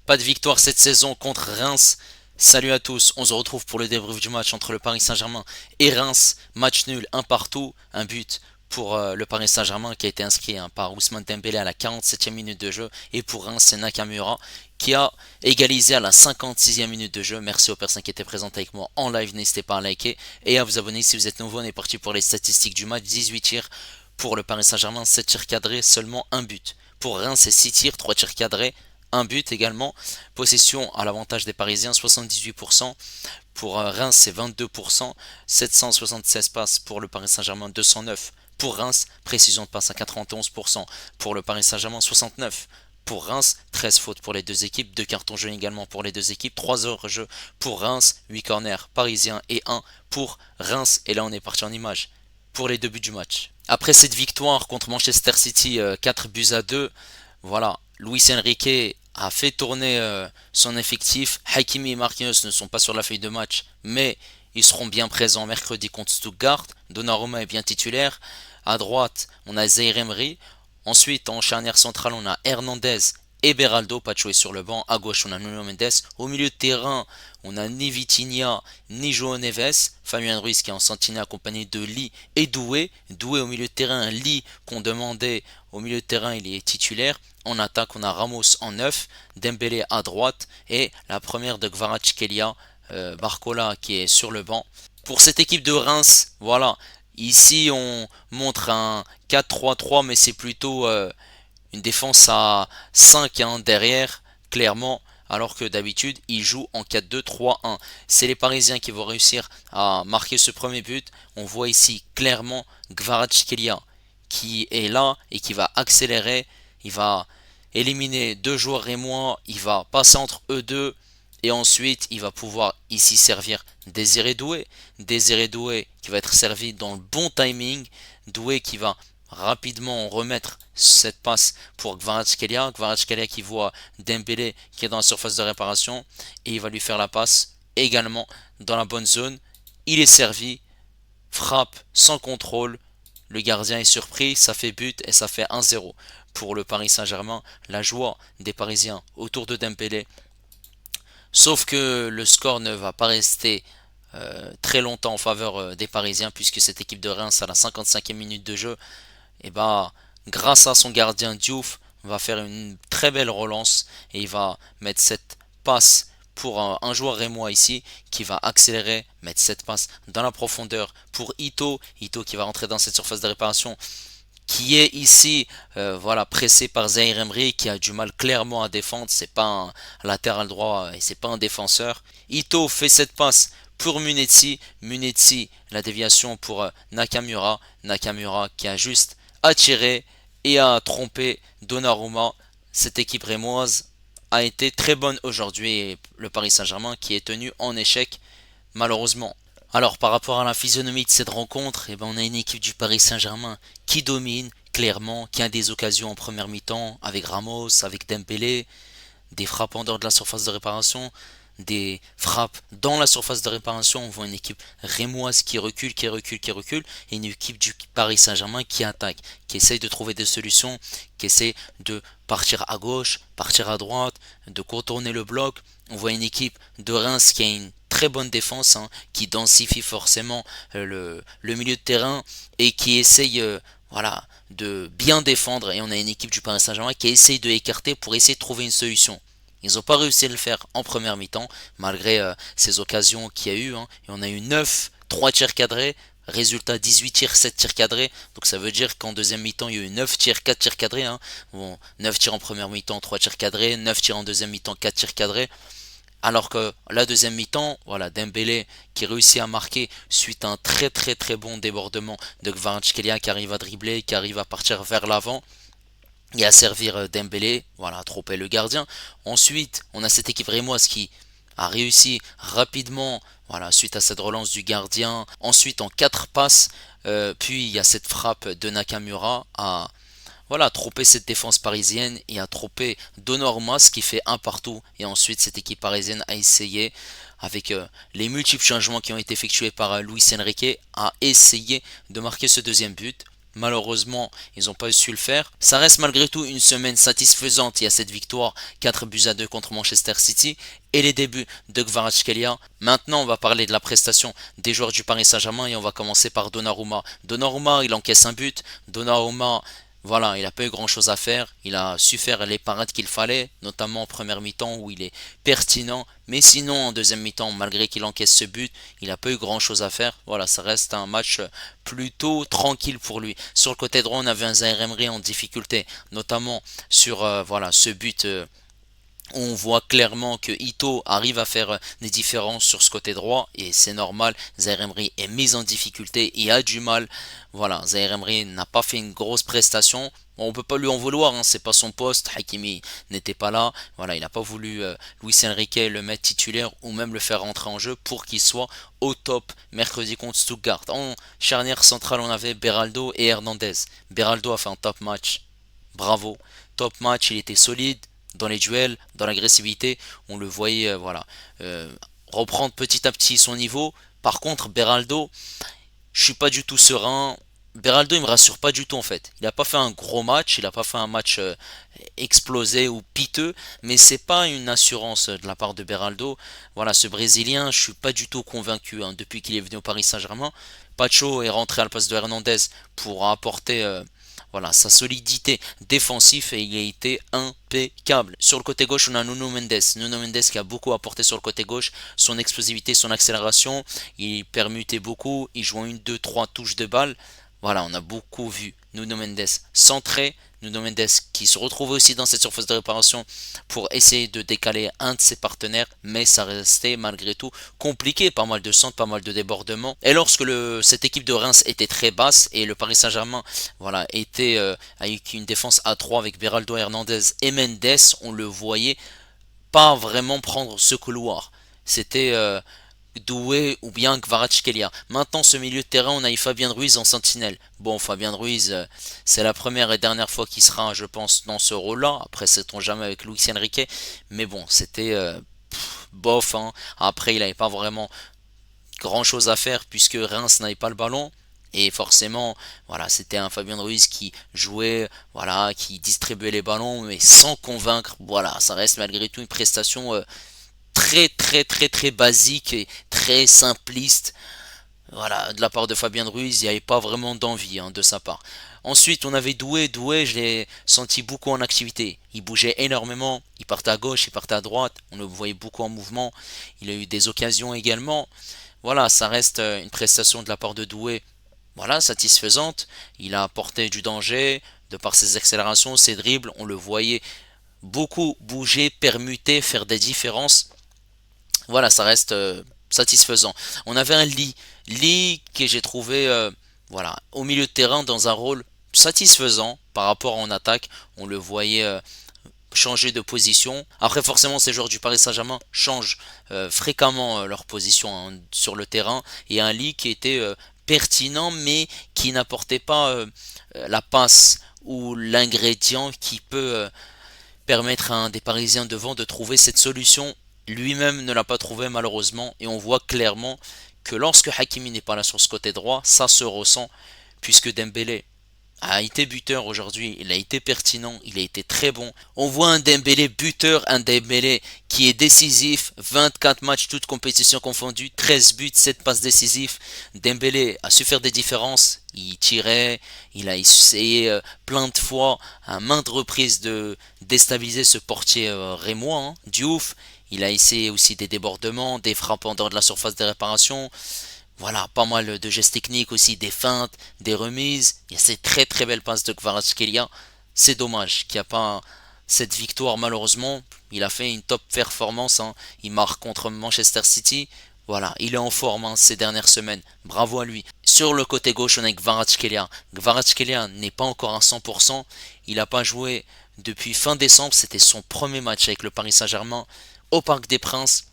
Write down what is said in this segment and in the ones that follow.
Pas de victoire cette saison contre Reims. Salut à tous, on se retrouve pour le débrief du match entre le Paris Saint-Germain et Reims. Match nul, un partout, un but pour le Paris Saint-Germain qui a été inscrit par Ousmane Dembélé à la 47e minute de jeu. Et pour Reims, c'est Nakamura qui a égalisé à la 56e minute de jeu. Merci aux personnes qui étaient présentes avec moi en live. N'hésitez pas à liker et à vous abonner si vous êtes nouveau. On est parti pour les statistiques du match. 18 tirs pour le Paris Saint-Germain, 7 tirs cadrés, seulement un but. Pour Reims, c'est 6 tirs, 3 tirs cadrés, un but également. Possession à l'avantage des Parisiens, 78%. Pour Reims, c'est 22%. 776 passes pour le Paris Saint-Germain, 209 pour Reims. Précision de passe à 91%. Pour le Paris Saint-Germain, 69 pour Reims, 13 fautes pour les deux équipes, 2 cartons jaunes également pour les deux équipes, 3 heures de jeu pour Reims, 8 corners parisiens et 1 pour Reims. Et là on est parti en image pour les deux buts du match. Après cette victoire contre Manchester City, 4 buts à 2, voilà, Luis Enrique a fait tourner son effectif. Hakimi et Marquinhos ne sont pas sur la feuille de match, mais ils seront bien présents mercredi contre Stuttgart. Donnarumma est bien titulaire. À droite, on a Zaire Emery. Ensuite, en charnière centrale, on a Hernandez et Beraldo, pas de jouer sur le banc. À gauche, on a Nuno Mendes. Au milieu de terrain, on a ni Vitinha ni João Neves. Fabien Ruiz qui est en sentinelle accompagné de Lee et Doué. Doué au milieu de terrain, Lee qu'on demandait au milieu de terrain, il est titulaire. En attaque, on a Ramos en 9, Dembélé à droite et la première de Kvaratskhelia, Barcola qui est sur le banc. Pour cette équipe de Reims, voilà, ici on montre un 4-3-3 mais c'est plutôt une défense à 5 hein, derrière, clairement, alors que d'habitude, ils jouent en 4-2-3-1. C'est les Parisiens qui vont réussir à marquer ce premier but. On voit ici clairement Kvaratskhelia qui est là et qui va accélérer. Il va éliminer deux joueurs rémois. Il va passer entre eux deux. Et ensuite, il va pouvoir ici servir Désiré Doué. Désiré Doué qui va être servi dans le bon timing. Doué qui va rapidement remettre cette passe pour Kvaratskhelia. Kvaratskhelia qui voit Dembélé qui est dans la surface de réparation et il va lui faire la passe également dans la bonne zone. Il est servi, frappe sans contrôle. Le gardien est surpris, ça fait but et ça fait 1-0 pour le Paris Saint-Germain. La joie des Parisiens autour de Dembélé. Sauf que le score ne va pas rester très longtemps en faveur des Parisiens puisque cette équipe de Reims à la 55e minute de jeu et bah, grâce à son gardien Diouf, va faire une très belle relance et il va mettre cette passe pour un joueur rémois ici qui va accélérer, mettre cette passe dans la profondeur pour Ito. Ito qui va rentrer dans cette surface de réparation qui est ici voilà pressé par Zaire Emery qui a du mal clairement à défendre, c'est pas un latéral droit et c'est pas un défenseur. Ito fait cette passe pour Munetsi, Munetsi la déviation pour Nakamura, Nakamura qui a juste à tirer et à tromper Donnarumma. Cette équipe rémoise a été très bonne aujourd'hui et le Paris Saint-Germain qui est tenu en échec malheureusement. Alors par rapport à la physionomie de cette rencontre, eh ben, on a une équipe du Paris Saint-Germain qui domine clairement, qui a des occasions en première mi-temps avec Ramos, avec Dembélé, des frappes en dehors de la surface de réparation, des frappes dans la surface de réparation. On voit une équipe rémoise qui recule, qui recule, qui recule, et une équipe du Paris Saint-Germain qui attaque, qui essaye de trouver des solutions, qui essaie de partir à gauche, partir à droite, de contourner le bloc. On voit une équipe de Reims qui a une très bonne défense, hein, qui densifie forcément le milieu de terrain et qui essaye voilà, de bien défendre. Et on a une équipe du Paris Saint-Germain qui essaye de écarter pour essayer de trouver une solution. Ils n'ont pas réussi à le faire en première mi-temps, malgré ces occasions qu'il y a eu. Hein. Et on a eu 9, 3 tirs cadrés, résultat 18 tirs, 7 tirs cadrés. Donc ça veut dire qu'en deuxième mi-temps, il y a eu 9 tirs, 4 tirs cadrés. Hein. Bon, 9 tirs en première mi-temps, 3 tirs cadrés, 9 tirs en deuxième mi-temps, 4 tirs cadrés. Alors que la deuxième mi-temps, voilà, Dembélé qui réussit à marquer suite à un très très très bon débordement de Kvaratskhelia qui arrive à dribbler, qui arrive à partir vers l'avant et à servir Dembélé, voilà, à tromper le gardien. Ensuite, on a cette équipe rémoise qui a réussi rapidement, voilà, suite à cette relance du gardien. Ensuite, en 4 passes, puis il y a cette frappe de Nakamura à voilà, tromper cette défense parisienne et à tromper Donnarumma, ce qui fait un partout. Et ensuite, cette équipe parisienne a essayé, avec les multiples changements qui ont été effectués par Luis Enrique, a essayé de marquer ce deuxième but. Malheureusement, ils n'ont pas su le faire. Ça reste malgré tout une semaine satisfaisante. Il y a cette victoire 4-2 contre Manchester City et les débuts de Kvaratskhelia. Maintenant, on va parler de la prestation des joueurs du Paris Saint-Germain et on va commencer par Donnarumma. Donnarumma, il encaisse un but. Donnarumma, voilà, il n'a pas eu grand chose à faire. Il a su faire les parades qu'il fallait, notamment en première mi-temps où il est pertinent. Mais sinon, en deuxième mi-temps, malgré qu'il encaisse ce but, il n'a pas eu grand chose à faire. Voilà, ça reste un match plutôt tranquille pour lui. Sur le côté droit, on avait un Zaïre Emery en difficulté, notamment sur voilà, ce but. On voit clairement que Ito arrive à faire des différences sur ce côté droit et c'est normal. Zaïre Emery est mis en difficulté et a du mal. Voilà, Zaïre Emery n'a pas fait une grosse prestation. Bon, on peut pas lui en vouloir, hein, c'est pas son poste. Hakimi n'était pas là. Voilà, il n'a pas voulu Luis Enrique le mettre titulaire ou même le faire rentrer en jeu pour qu'il soit au top mercredi contre Stuttgart. En charnière centrale, on avait Beraldo et Hernandez. Beraldo a fait un top match. Bravo, top match, il était solide dans les duels, dans l'agressivité, on le voyait voilà, reprendre petit à petit son niveau. Par contre, Beraldo, je suis pas du tout serein. Beraldo, il me rassure pas du tout en fait. Il a pas fait un gros match, il a pas fait un match explosé ou piteux, mais c'est pas une assurance de la part de Beraldo. Voilà, ce Brésilien, je suis pas du tout convaincu hein, depuis qu'il est venu au Paris Saint-Germain. Pacho est rentré à la place de Hernandez pour apporter voilà, sa solidité défensive et il a été impeccable. Sur le côté gauche, on a Nuno Mendes. Nuno Mendes qui a beaucoup apporté sur le côté gauche. Son explosivité, son accélération, il permutait beaucoup. Il jouait une, deux, trois touches de balle. Voilà, on a beaucoup vu Nuno Mendes centré. Nuno Mendes qui se retrouve aussi dans cette surface de réparation pour essayer de décaler un de ses partenaires, mais ça restait malgré tout compliqué, pas mal de centres, pas mal de débordements. Et lorsque cette équipe de Reims était très basse et le Paris Saint-Germain voilà, était avec une défense à 3 avec Beraldo, Hernandez et Mendes, on le voyait pas vraiment prendre ce couloir. C'était Doué ou bien Kvaratskhelia. Maintenant, ce milieu de terrain, on a eu Fabien Ruiz en sentinelle. Bon, Fabien Ruiz, c'est la première et dernière fois qu'il sera, je pense, dans ce rôle-là. Après, sait-on jamais avec Luis Enrique. Mais bon, c'était bof. Hein. Après, il n'avait pas vraiment grand-chose à faire puisque Reims n'avait pas le ballon. Et forcément, voilà, c'était un Fabien Ruiz qui jouait, voilà, qui distribuait les ballons, mais sans convaincre. Voilà, ça reste malgré tout une prestation très très très très basique et très simpliste. Voilà, de la part de Fabien Ruiz, il n'y avait pas vraiment d'envie hein, de sa part. Ensuite, on avait Doué. Doué, je l'ai senti beaucoup en activité. Il bougeait énormément. Il partait à gauche, il partait à droite. On le voyait beaucoup en mouvement. Il a eu des occasions également. Voilà, ça reste une prestation de la part de Doué. Voilà, satisfaisante. Il a apporté du danger de par ses accélérations, ses dribbles. On le voyait beaucoup bouger, permuter, faire des différences. Voilà, ça reste satisfaisant. On avait un Lee que j'ai trouvé voilà, au milieu de terrain dans un rôle satisfaisant par rapport en attaque. On le voyait changer de position. Après, forcément, ces joueurs du Paris Saint-Germain changent fréquemment leur position hein, sur le terrain. Et un Lee qui était pertinent, mais qui n'apportait pas la passe ou l'ingrédient qui peut permettre à un des Parisiens devant de trouver cette solution. Lui-même ne l'a pas trouvé malheureusement et on voit clairement que lorsque Hakimi n'est pas là sur ce côté droit, ça se ressent puisque Dembélé a été buteur aujourd'hui, il a été pertinent, il a été très bon. On voit un Dembélé buteur, un Dembélé qui est décisif, 24 matchs, toutes compétitions confondues, 13 buts, 7 passes décisives. Dembélé a su faire des différences, il tirait, il a essayé plein de fois, à maintes reprises de déstabiliser ce portier rémois, hein, Diouf. Il a essayé aussi des débordements, des frappes en dehors de la surface de réparation. Voilà, pas mal de gestes techniques aussi, des feintes, des remises. Il y a ces très très belles passes de Kvaratskhelia. C'est dommage qu'il n'y a pas cette victoire malheureusement. Il a fait une top performance. Hein. Il marque contre Manchester City. Voilà, il est en forme hein, ces dernières semaines. Bravo à lui. Sur le côté gauche, on a Kvaratskhelia. Kvaratskhelia n'est pas encore à 100%. Il n'a pas joué depuis fin décembre. C'était son premier match avec le Paris Saint-Germain au Parc des Princes.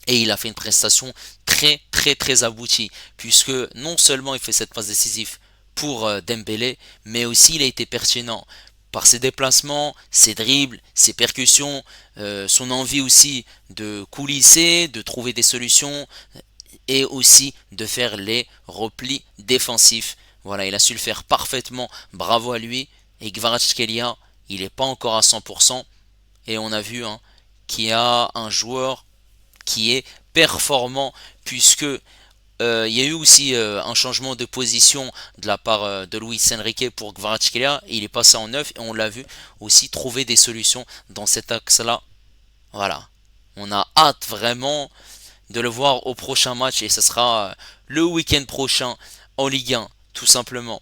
Et il a fait une prestation très très très aboutie, puisque non seulement il fait cette passe décisive pour Dembélé, mais aussi il a été pertinent par ses déplacements, ses dribbles, ses percussions, son envie aussi de coulisser, de trouver des solutions et aussi de faire les replis défensifs. Voilà, il a su le faire parfaitement. Bravo à lui. Et Kvaratskhelia, il n'est pas encore à 100%. Et on a vu qu'il y a un joueur qui est performant puisque il y a eu aussi un changement de position de la part de Luis Enrique pour Kvaratskhelia. Il est passé en neuf et on l'a vu aussi trouver des solutions dans cet axe-là. Voilà. On a hâte vraiment de le voir au prochain match et ce sera le week-end prochain en Ligue 1, tout simplement.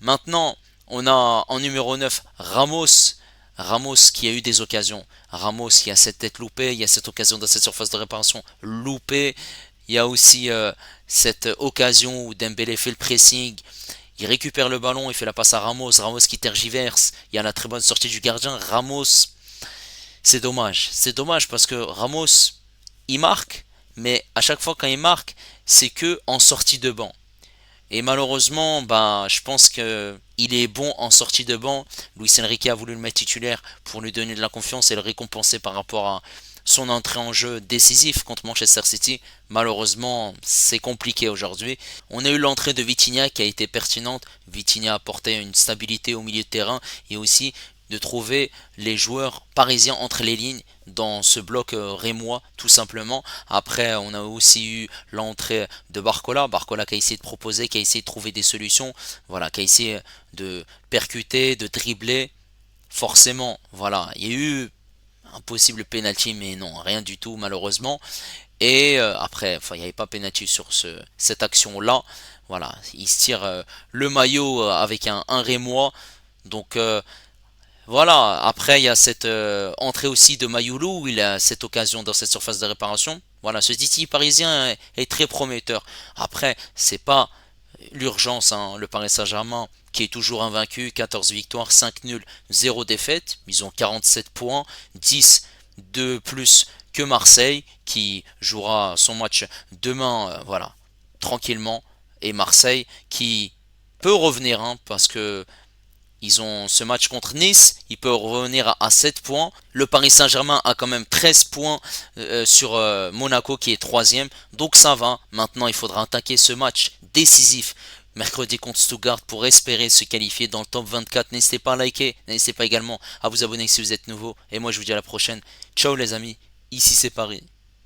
Maintenant, on a en numéro 9 Ramos. Ramos qui a eu des occasions. Ramos, il y a cette tête loupée, il y a cette occasion dans cette surface de réparation loupée. Il y a aussi cette occasion où Dembélé fait le pressing. Il récupère le ballon, il fait la passe à Ramos. Ramos qui tergiverse. Il y a la très bonne sortie du gardien. Ramos, c'est dommage. C'est dommage parce que Ramos, il marque, mais à chaque fois quand il marque, c'est que en sortie de banc. Et malheureusement, bah, je pense que il est bon en sortie de banc. Luis Enrique a voulu le mettre titulaire pour lui donner de la confiance et le récompenser par rapport à son entrée en jeu décisif contre Manchester City. Malheureusement, c'est compliqué aujourd'hui. On a eu l'entrée de Vitinha qui a été pertinente. Vitinha a apporté une stabilité au milieu de terrain et aussi de trouver les joueurs parisiens entre les lignes dans ce bloc rémois tout simplement. Après on a aussi eu l'entrée de Barcola, Barcola qui a essayé de proposer, qui a essayé de trouver des solutions, voilà, qui a essayé de percuter, de dribbler. Forcément, voilà, il y a eu un possible penalty mais non, rien du tout malheureusement. Et après, enfin, il n'y avait pas penalty sur cette action-là. Voilà, il se tire le maillot avec un rémois. Donc voilà, après il y a cette entrée aussi de Mayoulou où il a cette occasion dans cette surface de réparation. Voilà, ce Titi parisien est très prometteur. Après, c'est pas l'urgence, le Paris Saint-Germain qui est toujours invaincu, 14 victoires, 5 nuls, 0 défaite. Ils ont 47 points, 10 de plus que Marseille qui jouera son match demain, voilà, tranquillement. Et Marseille qui peut revenir parce que ils ont ce match contre Nice, ils peuvent revenir à 7 points. Le Paris Saint-Germain a quand même 13 points sur Monaco qui est troisième. Donc ça va. Maintenant, il faudra attaquer ce match décisif mercredi contre Stuttgart pour espérer se qualifier dans le top 24. N'hésitez pas à liker, n'hésitez pas également à vous abonner si vous êtes nouveau. Et moi, je vous dis à la prochaine. Ciao les amis, ici c'est Paris.